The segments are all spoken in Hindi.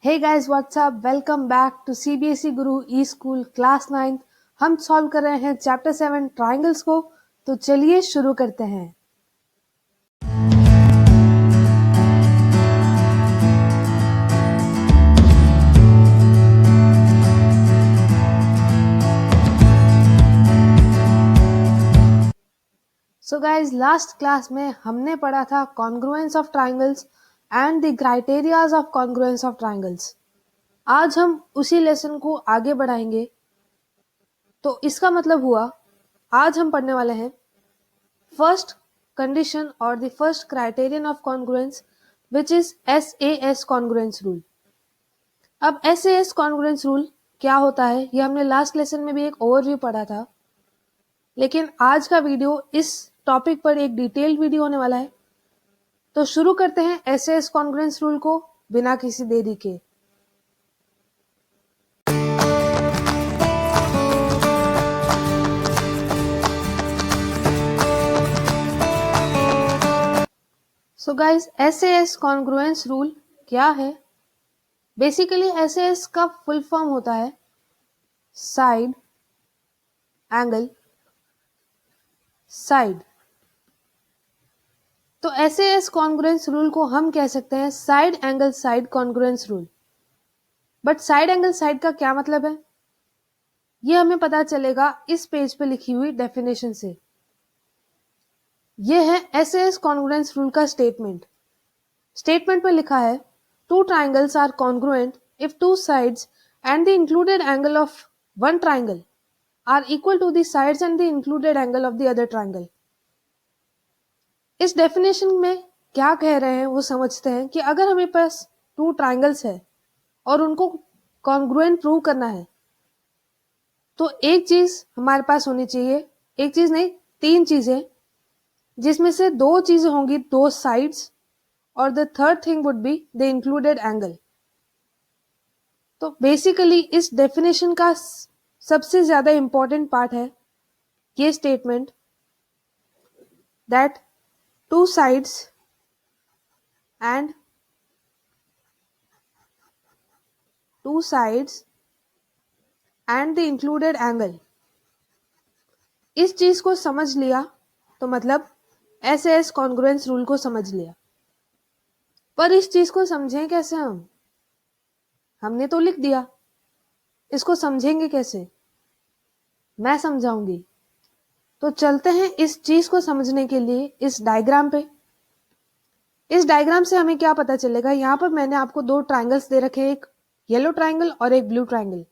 Hey guys, what's up? Welcome back to CBSE Guru E-School Class 9। हम सॉल्व कर रहे हैं चैप्टर 7 ट्राइंगल्स को। तो चलिए शुरू करते हैं। सो गाइज, लास्ट क्लास में हमने पढ़ा था congruence of triangles and the criterias of congruence of triangles. आज हम उसी लेसन को आगे बढ़ाएंगे। तो इसका मतलब हुआ आज हम पढ़ने वाले हैं first condition or the first criterion of congruence, which is SAS congruence rule। अब SAS congruence rule क्या होता है ये हमने लास्ट लेसन में भी एक ओवरव्यू पढ़ा था, लेकिन आज का वीडियो इस टॉपिक पर एक डिटेल्ड वीडियो होने वाला है। तो शुरू करते हैं SAS congruence rule को बिना किसी देरी के। So guys, SAS congruence rule क्या है? बेसिकली SAS का फुल फॉर्म होता है साइड एंगल साइड। तो SAS कॉन्ग्रुएंस रूल को हम कह सकते हैं side angle side congruence rule. But side angle side का क्या मतलब है ये हमें पता चलेगा इस पेज पे लिखी हुई डेफिनेशन से। ये है SAS कॉन्ग्रुएंस रूल का स्टेटमेंट। स्टेटमेंट पे लिखा है two triangles are congruent if two sides and the included angle of one triangle are equal to the sides and the included angle of the other triangle. इस डेफिनेशन में क्या कह रहे हैं वो समझते हैं कि अगर हमें पास टू ट्राइंगल्स है और उनको कॉन्ग्रुएंट प्रूव करना है तो एक चीज हमारे पास होनी चाहिए, एक चीज नहीं तीन चीजें, जिसमें से दो चीजें होंगी दो साइड्स और the third thing would be the included angle. तो बेसिकली इस डेफिनेशन का सबसे ज्यादा इंपॉर्टेंट पार्ट है ये statement that two sides and the included angle। इस चीज को समझ लिया तो मतलब SAS कॉन्ग्रुएंस रूल को समझ लिया। पर इस चीज को समझें कैसे? हमने तो लिख दिया, इसको समझेंगे कैसे? मैं समझाऊंगी। तो चलते हैं इस चीज को समझने के लिए इस डायग्राम पे। इस डायग्राम से हमें क्या पता चलेगा, यहाँ पर मैंने आपको दो ट्राइंगल्स दे रखे हैं, एक येलो ट्राइंगल और एक ब्लू ट्राइंगल।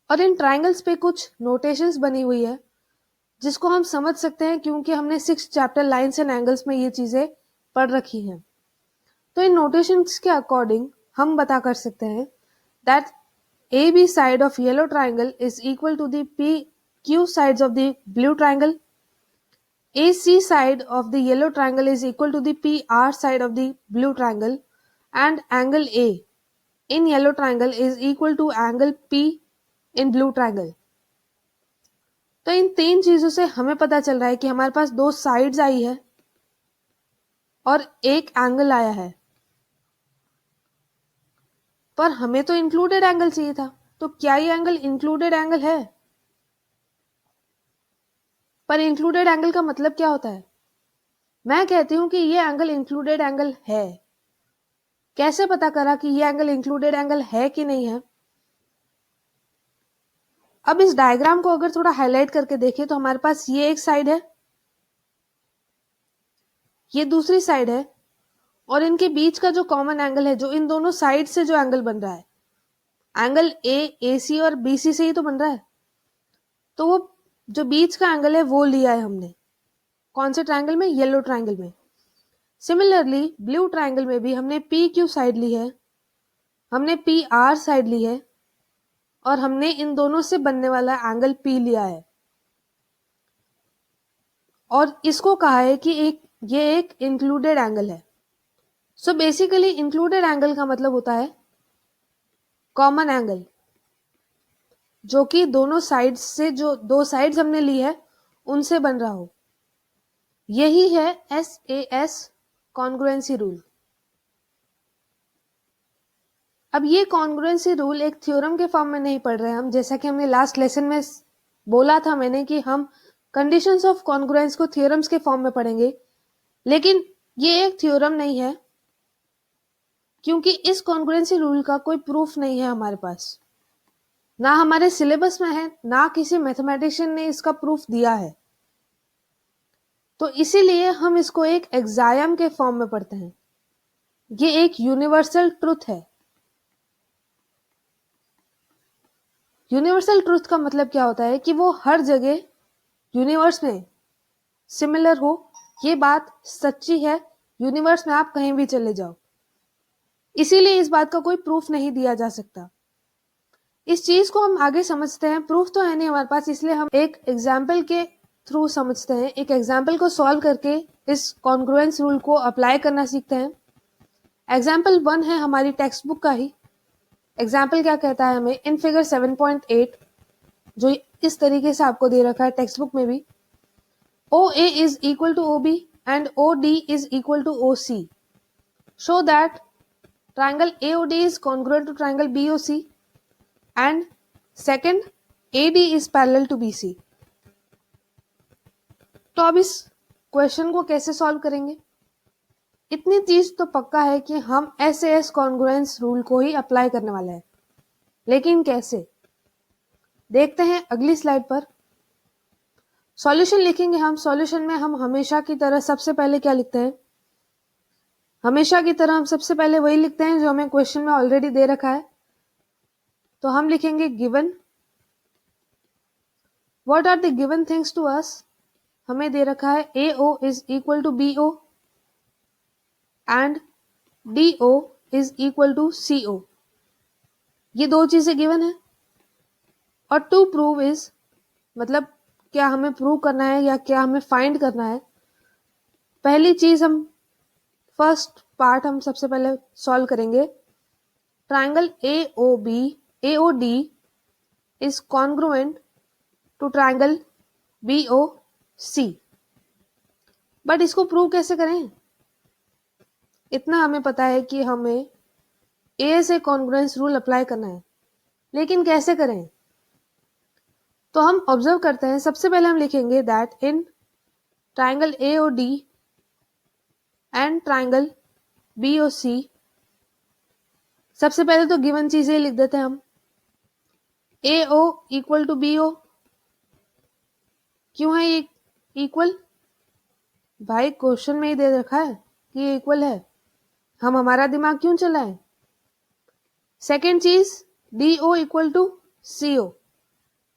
और इन ट्राइंगल्स पे कुछ नोटेशंस बनी हुई है जिसको हम समझ सकते हैं क्योंकि हमने 6 चैप्टर लाइंस एंड एंगल्स में ये चीजें पढ़ रखी हैं। तो इन नोटेशंस के अकॉर्डिंग हम बता कर सकते हैं that AB side of yellow triangle is equal to the PQ sides of the blue triangle. AC side of the yellow triangle is equal to the PR side of the blue triangle, and angle A in yellow triangle is equal to angle P in blue triangle। तो इन तीन चीजों से हमें पता चल रहा है कि हमारे पास दो साइड्स आई है और एक एंगल आया है। पर हमें तो इंक्लूडेड एंगल चाहिए था, तो क्या ये एंगल इंक्लूडेड एंगल है? पर इंक्लूडेड एंगल का मतलब क्या होता है? मैं कहती हूं कि ये एंगल इंक्लूडेड एंगल है। कैसे पता करा कि ये एंगल इंक्लूडेड एंगल है कि नहीं है? अब इस डायग्राम को अगर थोड़ा हाईलाइट करके देखें तो हमारे पास ये एक साइड है, ये दूसरी साइड है, और इनके बीच का जो कॉमन एंगल है, जो इन दोनों साइड से जो एंगल बन रहा है, एंगल AC और BC से ही तो बन रहा है। तो वो जो बीच का एंगल है वो लिया है हमने कौन से ट्राइंगल में? येलो ट्राइंगल में। सिमिलरली ब्लू ट्राइंगल में भी हमने PQ साइड ली है, हमने PR साइड ली है, और हमने इन दोनों से बनने वाला एंगल P लिया है और इसको कहा है कि ये एक इंक्लूडेड एंगल है। सो बेसिकली इंक्लूडेड एंगल का मतलब होता है कॉमन एंगल, जो कि दोनों साइड्स से, जो दो साइड्स हमने ली है उनसे बन रहा हो। यही है SAS कॉन्ग्रुएंसी रूल। अब ये कॉन्ग्रुएंसी रूल एक थ्योरम के फॉर्म में नहीं पढ़ रहे हैं हम, जैसा कि हमने लास्ट लेसन में बोला था मैंने कि हम कंडीशंस ऑफ कॉन्ग्रुएंस को थ्योरम्स के फॉर्म में पढ़ेंगे, लेकिन ये एक थ्योरम नहीं है क्योंकि इस कॉन्ग्रुएंसी रूल का कोई प्रूफ नहीं है हमारे पास, ना हमारे सिलेबस में है, ना किसी मैथमेटिशियन ने इसका प्रूफ दिया है। तो इसीलिए हम इसको एक एग्जाम के फॉर्म में पढ़ते हैं। ये एक यूनिवर्सल ट्रुथ है। यूनिवर्सल ट्रुथ का मतलब क्या होता है कि वो हर जगह यूनिवर्स में सिमिलर हो। ये बात सच्ची है, यूनिवर्स में आप कहीं भी चले जाओ, इसीलिए इस बात का कोई प्रूफ नहीं दिया जा सकता। इस चीज को हम आगे समझते हैं, प्रूफ तो है नहीं हमारे पास, इसलिए हम एक एग्जाम्पल के थ्रू समझते हैं। एक एग्जाम्पल को सॉल्व करके इस कॉन्ग्रुएंस रूल को अप्लाई करना सीखते हैं। एग्जाम्पल 1 है हमारी टेक्स्ट बुक का ही। एग्जाम्पल क्या कहता है हमें, इन फिगर 7.8 जो इस तरीके से आपको दे रखा है टेक्स्ट बुक में भी, OA is equal to OB and OD is equal to OC. Show that triangle AOD is congruent to triangle BOC and second AD is parallel to BC. तो अब इस क्वेश्चन को कैसे सॉल्व करेंगे? इतनी चीज तो पक्का है कि हम SAS कॉन्ग्रुएंस रूल को ही अप्लाई करने वाले हैं, लेकिन कैसे देखते हैं अगली स्लाइड पर। सॉल्यूशन लिखेंगे हम। सॉल्यूशन में हम हमेशा की तरह सबसे पहले क्या लिखते हैं, हमेशा की तरह हम सबसे पहले वही लिखते हैं जो हमें क्वेश्चन में ऑलरेडी दे रखा है। तो हम लिखेंगे given, what are the given things to us. हमें दे रखा है AO is equal to BO and DO is equal to CO। ये दो चीजें गिवन है। और टू प्रूव इज मतलब क्या हमें प्रूव करना है या क्या हमें फाइंड करना है। पहली चीज हम फर्स्ट पार्ट हम सबसे पहले सॉल्व करेंगे। Triangle AOD is congruent to triangle BOC। But इसको प्रूव कैसे करें? इतना हमें पता है कि हमें ASA कॉन्ग्रुएंस रूल अप्लाई करना है, लेकिन कैसे करें? तो हम ऑब्जर्व करते हैं। सबसे पहले हम लिखेंगे that in triangle AOD and triangle BOC, सबसे पहले तो गिवन चीजें लिख देते हैं हम। AO इक्वल टू BO, क्यों है ये इक्वल? भाई क्वेश्चन में ही दे रखा है कि ये इक्वल है, हम हमारा दिमाग क्यों चलाएं? सेकेंड चीज DO इक्वल टू CO,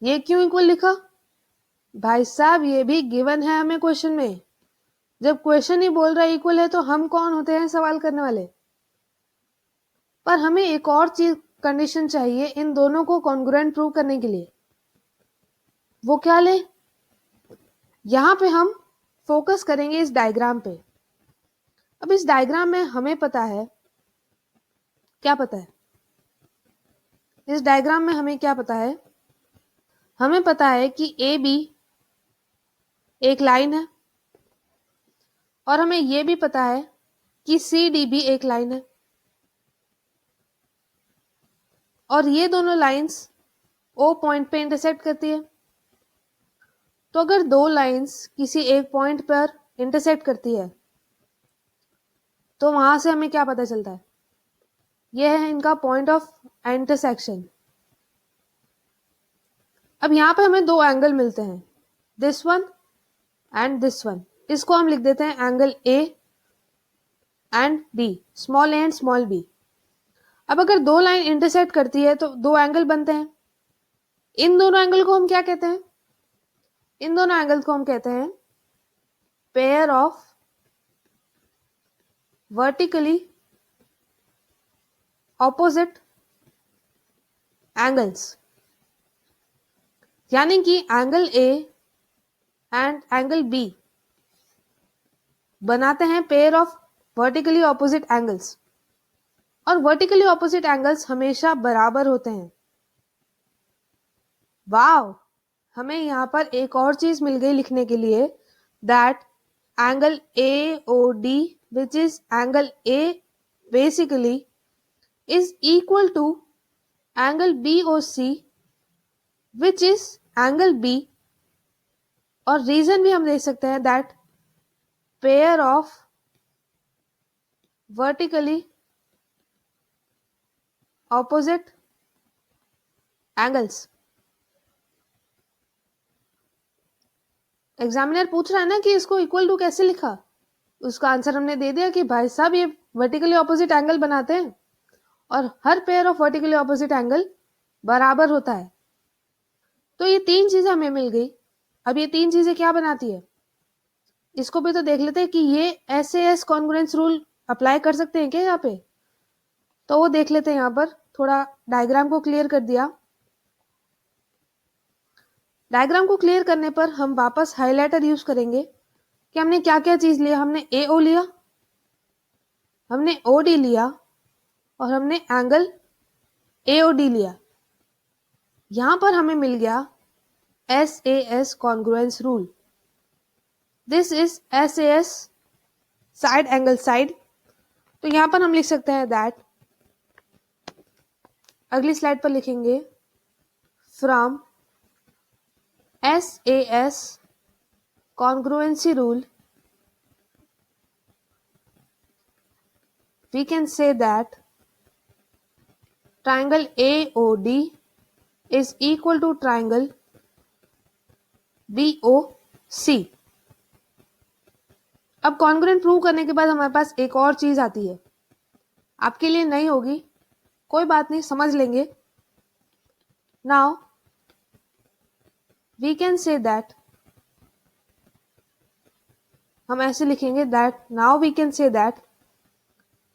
ये क्यों इक्वल लिखा? भाई साहब ये भी गिवन है हमें क्वेश्चन में। जब क्वेश्चन ही बोल रहा है इक्वल है तो हम कौन होते हैं सवाल करने वाले? पर हमें एक और चीज कंडीशन चाहिए इन दोनों को कॉन्ग्रुएंट प्रूव करने के लिए। वो क्या ले? यहां पे हम फोकस करेंगे इस डायग्राम पे। अब इस डायग्राम में हमें पता है, क्या पता है इस डायग्राम में हमें क्या पता है? हमें पता है कि AB एक लाइन है और हमें यह भी पता है कि CD भी एक लाइन है और ये दोनों लाइंस O पॉइंट पे इंटरसेक्ट करती है। तो अगर दो लाइंस किसी एक पॉइंट पर इंटरसेक्ट करती है तो वहां से हमें क्या पता चलता है? यह है इनका पॉइंट ऑफ इंटरसेक्शन। अब यहां पे हमें दो एंगल मिलते हैं, this one and this one. इसको हम लिख देते हैं angle A and B, small A and small B। अब अगर दो लाइन इंटरसेक्ट करती है तो दो एंगल बनते हैं। इन दोनों एंगल को हम क्या कहते हैं? इन दोनों एंगल को हम कहते हैं pair of vertically opposite angles. यानी कि angle A and angle B बनाते हैं pair of vertically opposite angles, और वर्टिकली ऑपोजिट एंगल्स हमेशा बराबर होते हैं। वाव, हमें यहां पर एक और चीज मिल गई लिखने के लिए, that angle AOD which is angle A basically is equal to angle BOC which is angle B, और रीजन भी हम दे सकते हैं that pair of vertically opposite angles. Examiner पूछ रहा है ना कि इसको इक्वल टू कैसे लिखा, उसका आंसर हमने दे दिया कि भाई साहब ये वर्टिकली ऑपोजिट एंगल बनाते हैं और हर pair of vertically opposite angle बराबर होता है। तो ये तीन चीजें हमें मिल गई। अब ये तीन चीजें क्या बनाती है, इसको भी तो देख लेते हैं कि ये SAS कॉन्ग्रुएंस रूल अप्लाई कर सकते हैं क्या यहाँ पे, तो वो देख लेते हैं। यहाँ पर थोड़ा डायग्राम को क्लियर कर दिया। डायग्राम को क्लियर करने पर हम वापस हाइलाइटर यूज करेंगे कि हमने क्या क्या चीज लिया। हमने AO लिया, हमने OD लिया और हमने एंगल AOD लिया। यहां पर हमें मिल गया SAS congruence rule. This is SAS side angle side. तो यहां पर हम लिख सकते हैं दैट, अगली स्लाइड पर लिखेंगे from SAS congruency rule we can say that triangle AOD is equal to triangle BOC। अब कॉन्ग्रुएंट प्रूव करने के बाद हमारे पास एक और चीज आती है, आपके लिए नहीं होगी, कोई बात नहीं, समझ लेंगे। Now we can say that, हम ऐसे लिखेंगे that, now we can say that,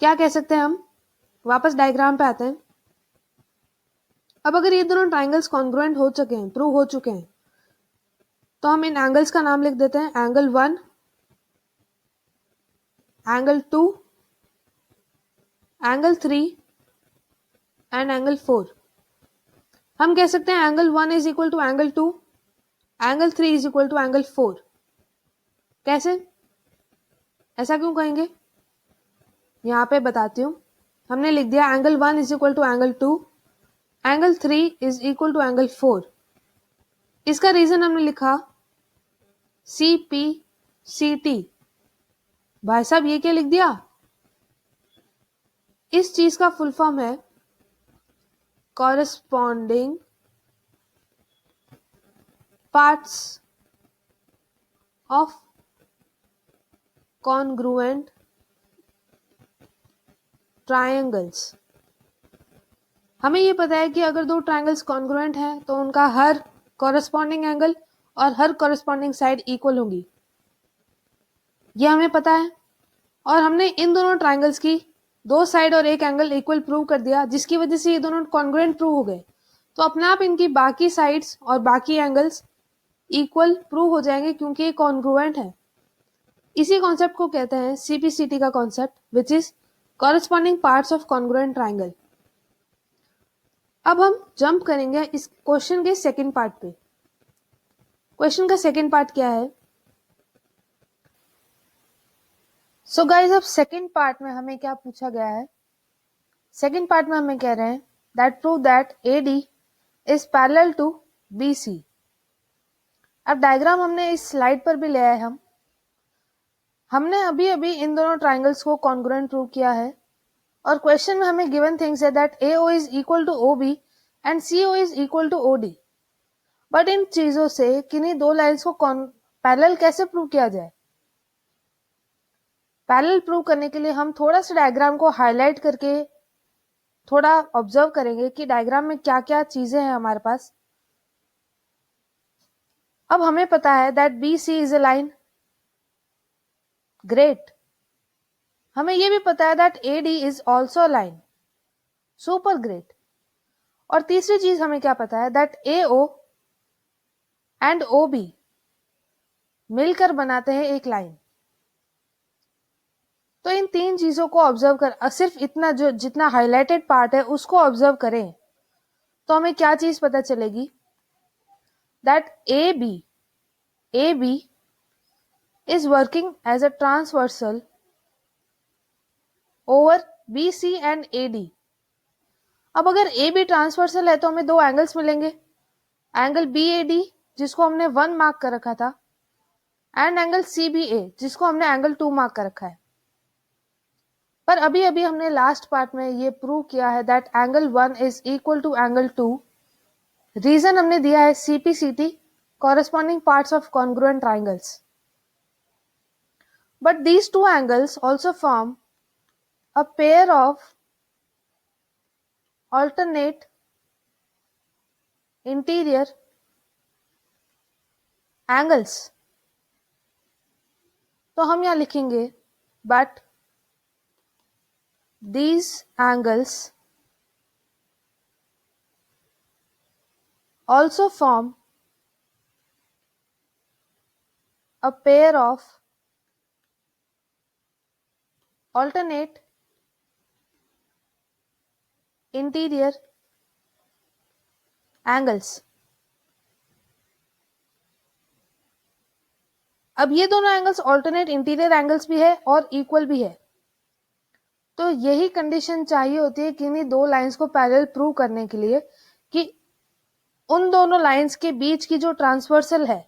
क्या कह सकते हैं हम, वापस डायग्राम पे आते हैं। अब अगर ये दोनों ट्राइंगल्स कॉन्ग्रुएंट हो चुके हैं, प्रूव हो चुके हैं, तो हम इन एंगल्स का नाम लिख देते हैं angle 1, angle 2, angle 3 and angle 4। हम कह सकते हैं angle 1 is equal to angle 2, angle 3 is equal to angle 4। कैसे, ऐसा क्यों कहेंगे, यहां पे बताती हूं। हमने लिख दिया angle 1 is equal to angle 2, angle 3 is equal to angle 4। इसका रीजन हमने लिखा CPCT। भाई साहब ये क्या लिख दिया, इस चीज का फुल फॉर्म है corresponding parts of congruent triangles. हमें ये पता है कि अगर दो ट्रायंगल्स कॉन्ग्रुएंट हैं तो उनका हर कॉरेस्पॉन्डिंग एंगल और हर कॉरेस्पॉन्डिंग साइड इक्वल होगी, ये हमें पता है। और हमने इन दोनों ट्रायंगल्स की दो साइड और एक एंगल इक्वल प्रूव कर दिया, जिसकी वजह से ये दोनों कॉन्ग्रुएंट प्रूव हो गए। तो अपने आप इनकी बाकी साइड्स और बाकी एंगल्स इक्वल प्रूव हो जाएंगे क्योंकि ये कॉन्ग्रुएंट है। इसी कॉन्सेप्ट को कहते हैं CPCT का concept, which is corresponding parts of congruent triangle. अब हम जंप करेंगे इस क्वेश्चन के सेकंड पार्ट पे। क्वेश्चन का सेकंड पार्ट क्या है, सो गाइस अब सेकंड पार्ट में हमें क्या पूछा गया है। सेकंड पार्ट में हमें कह रहे हैं that prove that AD is parallel to BC। अब डायग्राम हमने इस स्लाइड पर भी ले आए। हमने अभी अभी इन दोनों ट्राइंगल्स को कॉन्ग्रुएंट प्रूव किया है और क्वेश्चन में हमें गिवन थिंग्स है that AO is equal to OB and CO is equal to OD। But इन चीजों से किन्हीं दो लाइंस को पैरेलल कैसे प्रूव किया जाए। पैरेलल प्रूव करने के लिए हम थोड़ा सा डायग्राम को हाईलाइट करके थोड़ा ऑब्जर्व करेंगे कि डायग्राम में क्या क्या चीजें हैं हमारे पास। अब हमें पता है that BC is a line, great. हमें यह भी पता है that AD is also a line, super great. और तीसरी चीज हमें क्या पता है दैट AO एंड OB मिलकर बनाते हैं एक लाइन। तो इन तीन चीजों को ऑब्जर्व कर, सिर्फ इतना जो जितना हाईलाइटेड पार्ट है उसको ऑब्जर्व करें तो हमें क्या चीज पता चलेगी that AB is working as a transversal over BC and AD अब अगर ए बी ट्रांसवर्सल है तो हमें दो एंगल्स मिलेंगे, एंगल बी ए डी जिसको हमने 1 मार्क कर रखा था, एंड एंगल सी बी ए जिसको हमने एंगल 2 मार्क कर रखा है। पर अभी अभी हमने लास्ट पार्ट में ये प्रूव किया है that angle 1 is equal to angle 2। Reason हमने दिया है CPCT, corresponding parts of congruent triangles. But these two angles also form a pair of alternate interior angles. तो हम यहाँ लिखेंगे but these angles also form a pair of alternate interior angles. अब ये दोनों एंगल्स ऑल्टरनेट इंटीरियर एंगल्स भी है और इक्वल भी है, तो यही कंडीशन चाहिए होती है किन्हीं दो लाइंस को पैरेलल प्रूव करने के लिए कि उन दोनों लाइंस के बीच की जो ट्रांसवर्सल है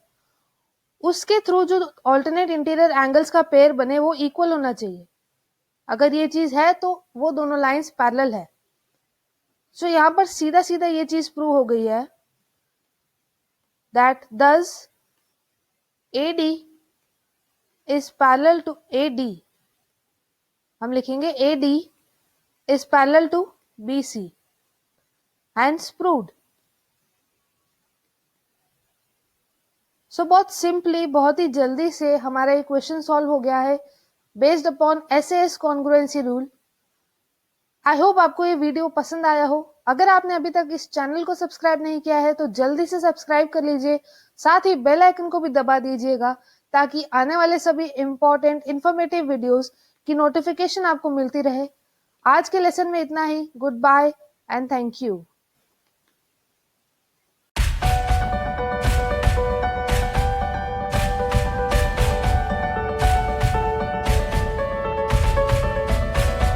उसके थ्रू जो ऑल्टरनेट इंटीरियर एंगल्स का पेयर बने वो इक्वल होना चाहिए। अगर ये चीज है तो वो दोनों लाइंस पैरेलल है। सो यहाँ पर सीधा सीधा ये चीज प्रूव हो गई है that thus AD is parallel to AD, हम लिखेंगे AD is parallel to BC, hence proved। सो बहुत सिंपली, बहुत ही जल्दी से हमारा ये क्वेश्चन सॉल्व हो गया है based upon SAS congruency rule. I hope आपको ये वीडियो पसंद आया हो। अगर आपने अभी तक इस चैनल को सब्सक्राइब नहीं किया है तो जल्दी से सब्सक्राइब कर लीजिए, साथ ही बेल आइकन को भी दबा दीजिएगा ताकि आने वाले सभी इंपॉर्टेंट इंफॉर्मेटिव वीडियोस की नोटिफिकेशन आपको मिलती रहे। आज के लेसन में इतना ही। Goodbye and thank you.